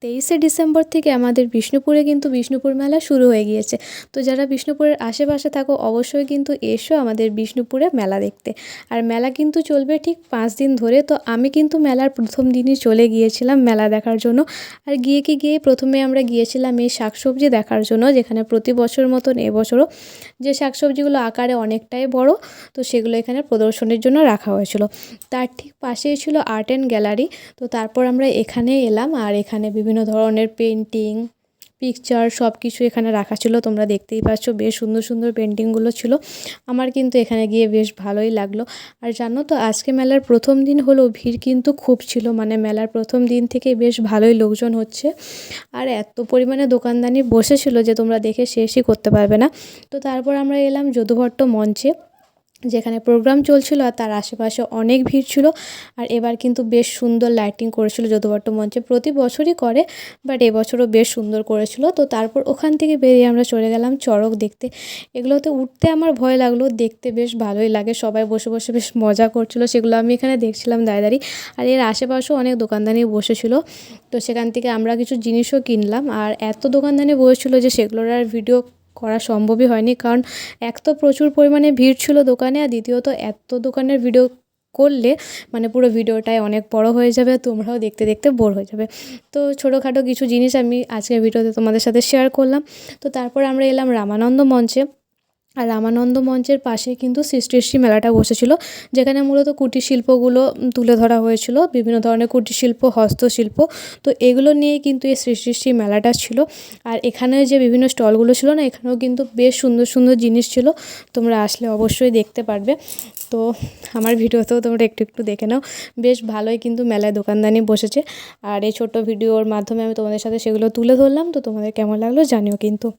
23শে December থেকে আমাদের বিষ্ণুপুরে কিন্তু বিষ্ণুপুর মেলা শুরু হয়ে গিয়েছে। তো যারা বিষ্ণুপুরের আশেপাশে থাকো অবশ্যই কিন্তু এসো আমাদের বিষ্ণুপুরে মেলা দেখতে। আর মেলা কিন্তু চলবে ঠিক 5 দিন ধরে। তো আমি কিন্তু মেলার প্রথম দিনই চলে গিয়েছিলাম মেলা দেখার জন্য। আর গিয়ে প্রথমে আমরা গিয়েছিলাম এই শাকসবজি দেখার জন্য, যেখানে প্রতি বছর মতন এবছরও যে শাকসবজিগুলো আকারে অনেকটাই বড়, তো সেগুলো এখানে প্রদর্শনীর জন্য রাখা হয়েছিল। তার ঠিক পাশেই ছিল আর্ট অ্যান্ড গ্যালারি। তো তারপর আমরা এখানে এলাম, আর এখানে বিভিন্ন ধরনের পেন্টিং, পিকচার সব কিছু এখানে রাখা ছিল। তোমরা দেখতেই পাচ্ছ বেশ সুন্দর সুন্দর পেন্টিংগুলো ছিল। আমার কিন্তু এখানে গিয়ে বেশ ভালোই লাগলো। আর জানো তো, আজকে মেলার প্রথম দিন হলেও ভিড় কিন্তু খুব ছিল, মানে মেলার প্রথম দিন থেকেই বেশ ভালোই লোকজন হচ্ছে। আর এত পরিমাণে দোকানদানি বসেছিল যে তোমরা দেখে শেষই করতে পারবে না। তো তারপর আমরা এলাম যদুভট্ট মঞ্চে, যেখানে প্রোগ্রাম চলছিল, আর তার আশেপাশে অনেক ভিড় ছিল। আর এবার কিন্তু বেশ সুন্দর লাইটিং করেছিল যদুভট্ট মঞ্চে, প্রতি বছরই করে, বাট এবছরও বেশ সুন্দর করেছিল। তো তারপর ওখান থেকে বেরিয়ে আমরা চলে গেলাম চড়ক দেখতে। এগুলোতে উঠতে আমার ভয় লাগলো, দেখতে বেশ ভালোই লাগে, সবাই বসে বসে বেশ মজা করছিল, সেগুলো আমি এখানে দেখছিলাম দাঁড়িয়ে। আর এর আশেপাশেও অনেক দোকানদানি বসেছিল, তো সেখান থেকে আমরা কিছু জিনিসও কিনলাম। আর এত দোকানদানি বসেছিল যে সেগুলোর আর ভিডিও করা সম্ভবই হয়নি, কারণ এক তো প্রচুর পরিমাণে ভিড় ছিল দোকানে, আর দ্বিতীয়ত এত দোকানের ভিডিও করলে মানে পুরো ভিডিওটাই অনেক বড় হয়ে যাবে, তোমরাও দেখতে দেখতে বোর হয়ে যাবে। তো ছোটোখাটো কিছু জিনিস আমি আজকের ভিডিওতে তোমাদের সাথে শেয়ার করলাম। তো তারপর আমরা এলাম রামানন্দ মঞ্চে। আর রামানন্দ মঞ্চের পাশেই কিন্তু সৃষ্টিশ্রী মেলাটা বসেছিল, যেখানে মূলত কুটির শিল্পগুলো তুলে ধরা হয়েছিল, বিভিন্ন ধরনের কুটির শিল্প, হস্তশিল্প। তো এগুলো নিয়েই কিন্তু এই সৃষ্টিশ্রী মেলাটা ছিল। আর এখানে যে বিভিন্ন স্টলগুলো ছিল না, এখানেও কিন্তু বেশ সুন্দর সুন্দর জিনিস ছিল, তোমরা আসলে অবশ্যই দেখতে পারবে। তো আমার ভিডিওতেও তোমরা একটু একটু দেখে নাও, বেশ ভালোই কিন্তু মেলায় দোকানদানি বসেছে। আর এই ছোট্ট ভিডিওর মাধ্যমে আমি তোমাদের সাথে সেগুলো তুলে ধরলাম। তো তোমাদের কেমন লাগলো জানিও কিন্তু।